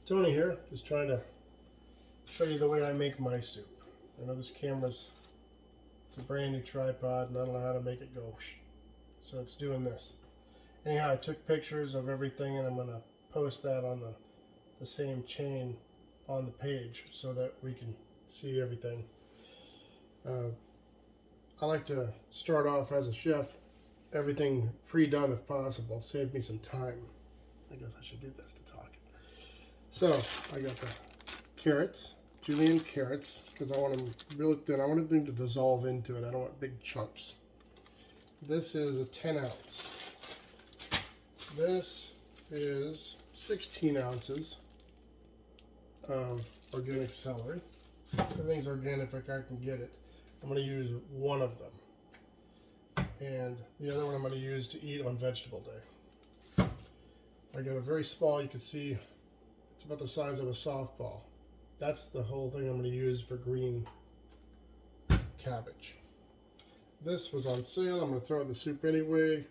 Tony here, just trying to show you the way I make my soup. I know this camera's, it's a brand new tripod and I don't know how to make it go so it's doing this. Anyhow, I took pictures of everything and I'm going to post that on the same chain on the page so that we can see everything. I like to start off as a chef, everything pre-done if possible, save me some time. I guess I should do this to talk. So I got the carrots, julienne carrots, because I want them really thin. I want them to dissolve into it. I don't want big chunks. This is a 10 ounce. This is 16 ounces of organic celery. Everything's organic if I can get it. I'm going to use one of them. And the other one I'm going to use to eat on vegetable day. I got a very small, you can see it's about the size of a softball. That's the whole thing I'm going to use for green cabbage. This was on sale. I'm going to throw it in the soup anyway.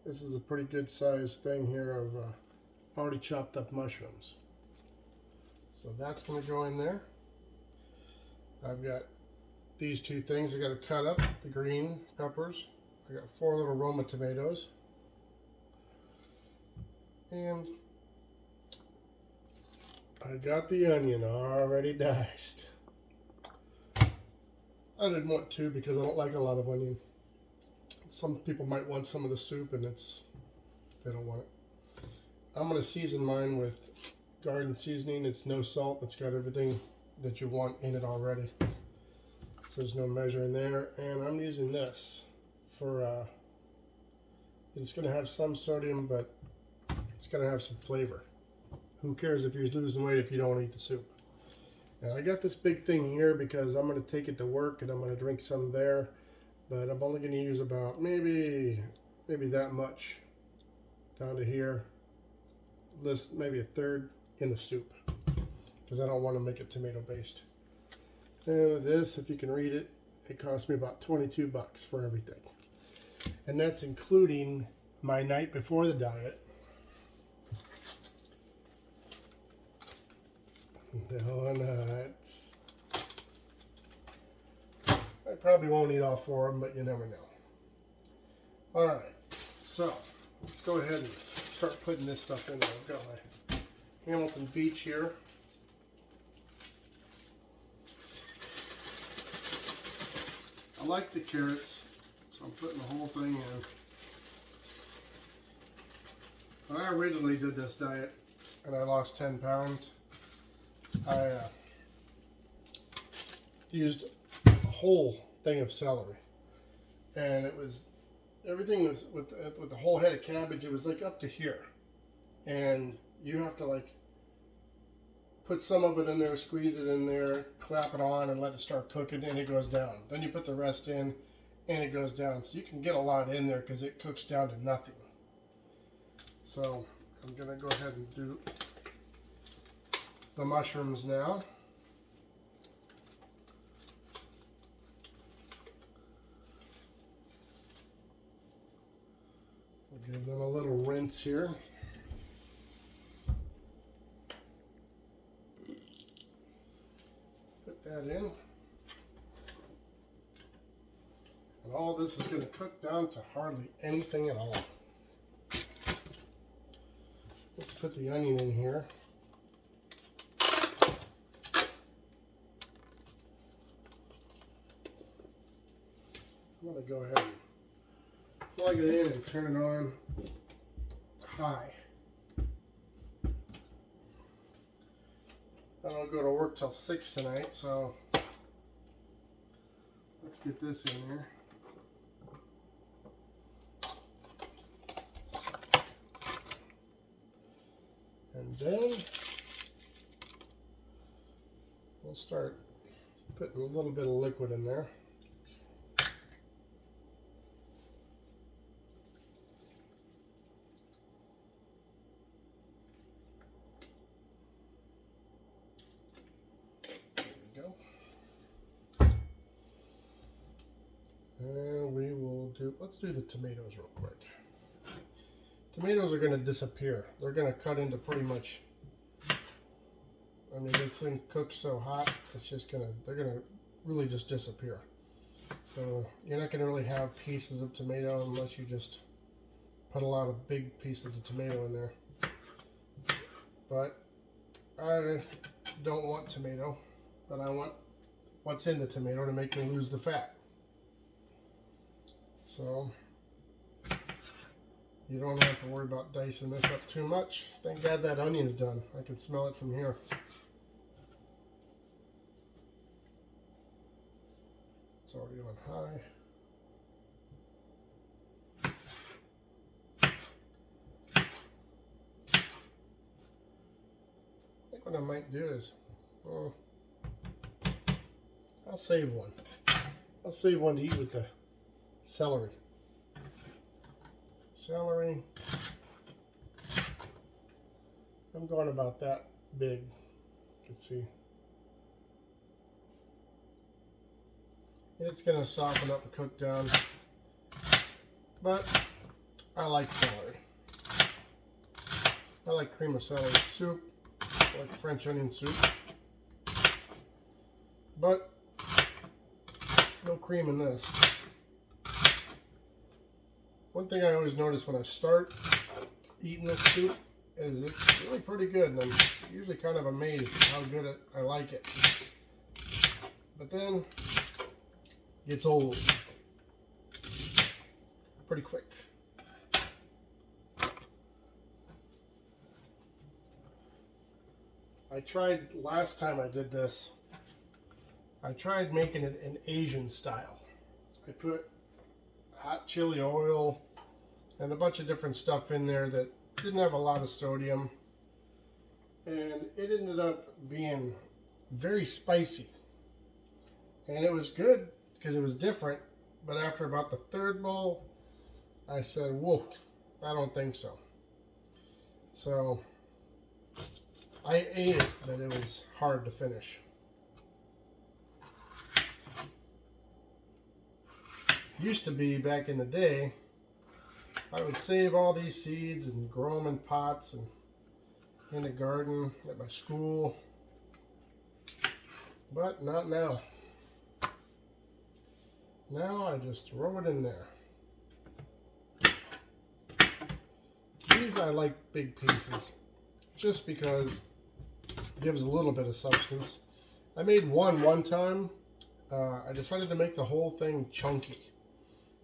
This is a pretty good sized thing here of already chopped up mushrooms. So that's going to go in there. I've got these two things I got to cut up, the green peppers. I got 4 little Roma tomatoes. And I got the onion already diced. I didn't want to because I don't like a lot of onion. Some people might want some of the soup and they don't want it. I'm going to season mine with garden seasoning. It's no salt. It's got everything that you want in it already. So there's no measure in there. And I'm using this for, it's going to have some sodium, but it's going to have some flavor. Who cares if you're losing weight if you don't eat the soup? And I got this big thing here because I'm going to take it to work and I'm going to drink some there. But I'm only going to use about maybe that much down to here. Maybe a third in the soup because I don't want to make it tomato based. And with this, if you can read it, it cost me about 22 bucks for everything. And that's including my night before the diet. Donuts. I probably won't eat all 4 of them, but you never know. Alright, so let's go ahead and start putting this stuff in there. I've got my Hamilton Beach here. I like the carrots, so I'm putting the whole thing in. When I originally did this diet and I lost 10 pounds, I used a whole thing of celery, and it was everything was with the whole head of cabbage. It was like up to here, and you have to like put some of it in there, squeeze it in there, clap it on, and let it start cooking, and it goes down. Then you put the rest in, and it goes down. So you can get a lot in there because it cooks down to nothing. So I'm gonna go ahead and do the mushrooms now. We'll give them a little rinse here. Put that in. And all this is going to cook down to hardly anything at all. Let's put the onion in here. I'm going to go ahead and plug it in and turn it on high. I don't go to work till 6 tonight, so let's get this in here. And then we'll start putting a little bit of liquid in there. And we will let's do the tomatoes real quick. Tomatoes are going to disappear. They're going to cut into pretty much I mean, this thing cooks so hot, it's just they're gonna really just disappear. So you're not gonna really have pieces of tomato unless you just put a lot of big pieces of tomato in there. But I don't want tomato, but I want what's in the tomato to make me lose the fat. So you don't have to worry about dicing this up too much. Thank God that onion's done. I can smell it from here. It's already on high. I think what I might do is, I'll save one. I'll save one to eat with the celery. Celery. I'm going about that big. You can see. It's going to soften up and cook down. But I like celery. I like cream of celery soup. I like French onion soup. But no cream in this. One thing I always notice when I start eating this soup is it's really pretty good, and I'm usually kind of amazed at how good I like it. But then it gets old pretty quick. I tried last time I did this. I tried making it an Asian style. I put hot chili oil and a bunch of different stuff in there that didn't have a lot of sodium, and it ended up being very spicy, and it was good because it was different, but after about the third bowl I said, whoa, I don't think so. So I ate it, but it was hard to finish. Used to be, back in the day, I would save all these seeds and grow them in pots and in the garden at my school, but not now. Now I just throw it in there. These I like big pieces just because it gives a little bit of substance. I made one time. I decided to make the whole thing chunky.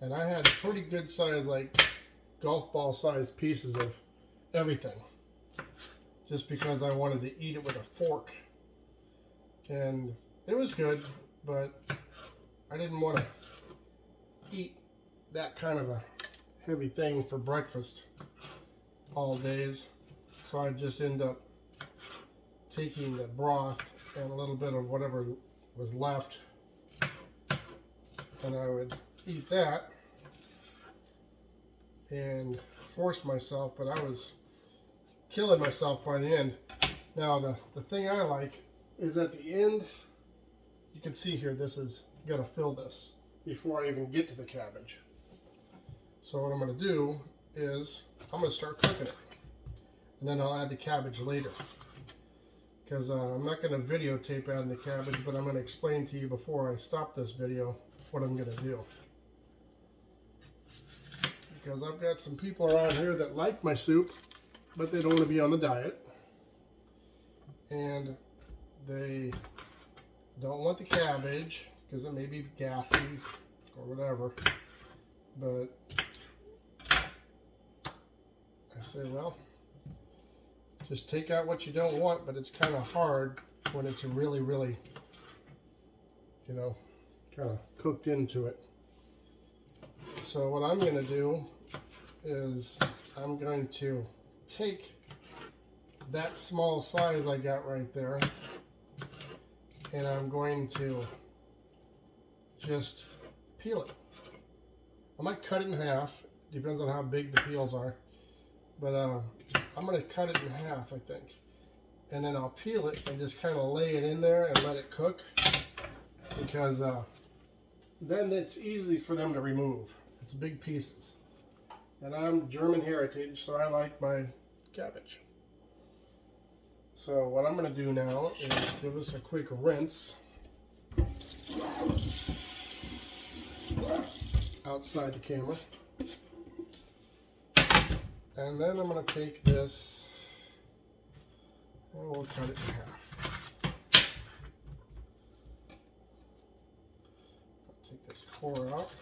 And I had pretty good size, like golf ball sized pieces of everything. Just because I wanted to eat it with a fork. And it was good, but I didn't want to eat that kind of a heavy thing for breakfast all days. So I just end up taking the broth and a little bit of whatever was left, and I would eat that and force myself, but I was killing myself by the end. Now the thing I like is at the end, you can see here, this is gonna fill this before I even get to the cabbage. So what I'm gonna do is I'm gonna start cooking it, and then I'll add the cabbage later, because I'm not gonna videotape adding the cabbage, but I'm gonna explain to you before I stop this video what I'm gonna do. Because I've got some people around here that like my soup, but they don't want to be on the diet, and they don't want the cabbage because it may be gassy or whatever. But I say, well, just take out what you don't want, but it's kind of hard when it's really, you know, kind of cooked into it. So what I'm going to do is I'm going to take that small size I got right there, and I'm going to just peel it. I might cut it in half, depends on how big the peels are, but I'm going to cut it in half, I think, and then I'll peel it and just kind of lay it in there and let it cook, because then it's easy for them to remove. It's big pieces. And I'm German heritage, so I like my cabbage. So what I'm going to do now is give us a quick rinse outside the camera. And then I'm going to take this and we'll cut it in half. Take this core out.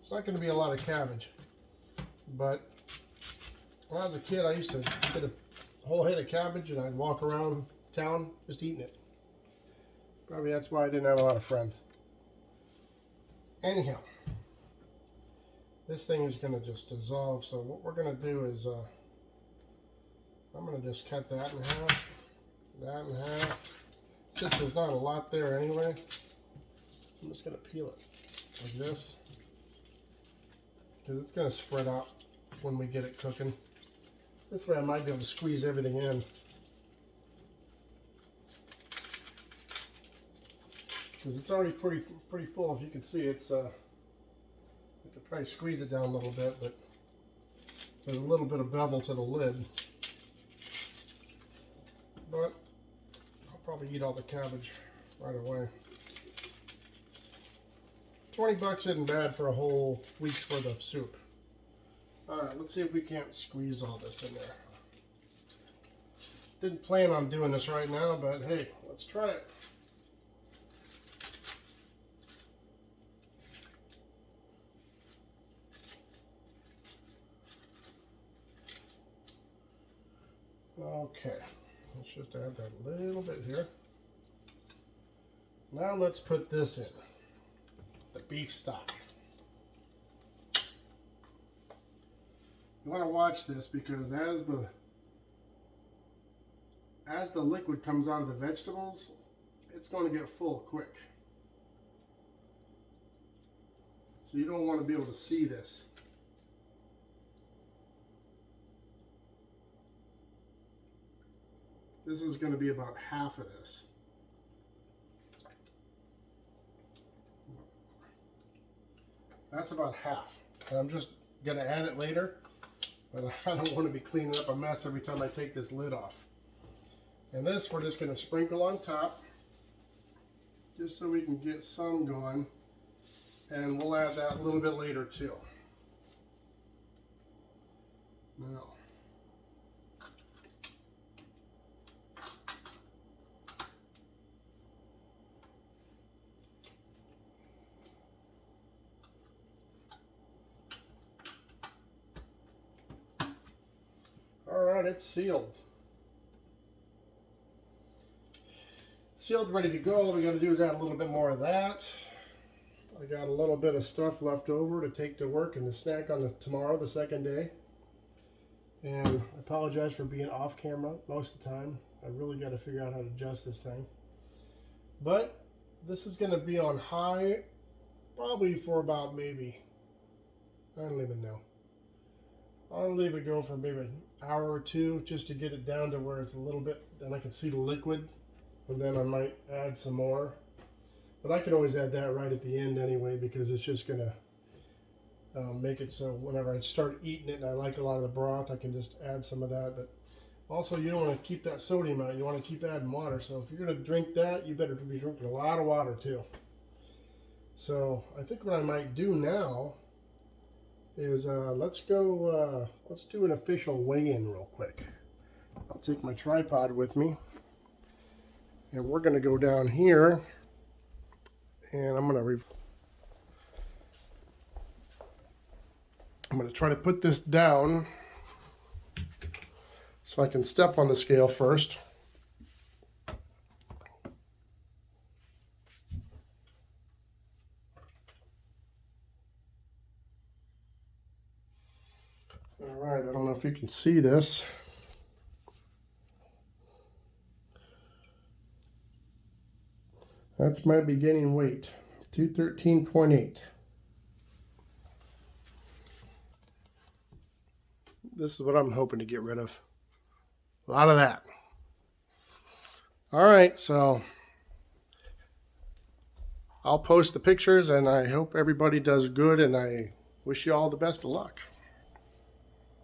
It's not going to be a lot of cabbage, but when I was a kid, I used to get a whole head of cabbage and I'd walk around town just eating it. Probably that's why I didn't have a lot of friends. Anyhow, this thing is going to just dissolve, so what we're going to do is I'm going to just cut that in half, that in half. Since there's not a lot there anyway, I'm just going to peel it like this, because it's going to spread out when we get it cooking. This way I might be able to squeeze everything in. Because it's already pretty full. If you can see, it's I could probably squeeze it down a little bit, but there's a little bit of bevel to the lid. But I'll probably eat all the cabbage right away. 20 bucks isn't bad for a whole week's worth of soup. Alright, let's see if we can't squeeze all this in there. Didn't plan on doing this right now, but hey, let's try it. Okay, let's just add that little bit here. Now let's put this in, the beef stock. You want to watch this because as the liquid comes out of the vegetables, it's going to get full quick. So you don't want to be able to see this. This is going to be about half of this. That's about half. And I'm just going to add it later, but I don't want to be cleaning up a mess every time I take this lid off. And this we're just going to sprinkle on top, just so we can get some going. And we'll add that a little bit later too. Now, all right, it's sealed. Sealed, ready to go. All we got to do is add a little bit more of that. I got a little bit of stuff left over to take to work and to snack on tomorrow, the second day. And I apologize for being off camera most of the time. I really got to figure out how to adjust this thing. But this is going to be on high probably for about maybe, I don't even know. I'll leave it go for maybe an hour or two just to get it down to where it's a little bit, then I can see the liquid, and then I might add some more. But I can always add that right at the end anyway, because it's just going to make it so whenever I start eating it and I like a lot of the broth, I can just add some of that. But also, you don't want to keep that sodium out. You want to keep adding water. So if you're going to drink that, you better be drinking a lot of water too. So I think what I might do now is let's do an official weigh-in real quick. I'll take my tripod with me, and we're going to go down here. And I'm going to try to put this down so I can step on the scale first. All right, I don't know if you can see this. That's my beginning weight, 213.8. This is what I'm hoping to get rid of. A lot of that. All right, so I'll post the pictures, and I hope everybody does good, and I wish you all the best of luck.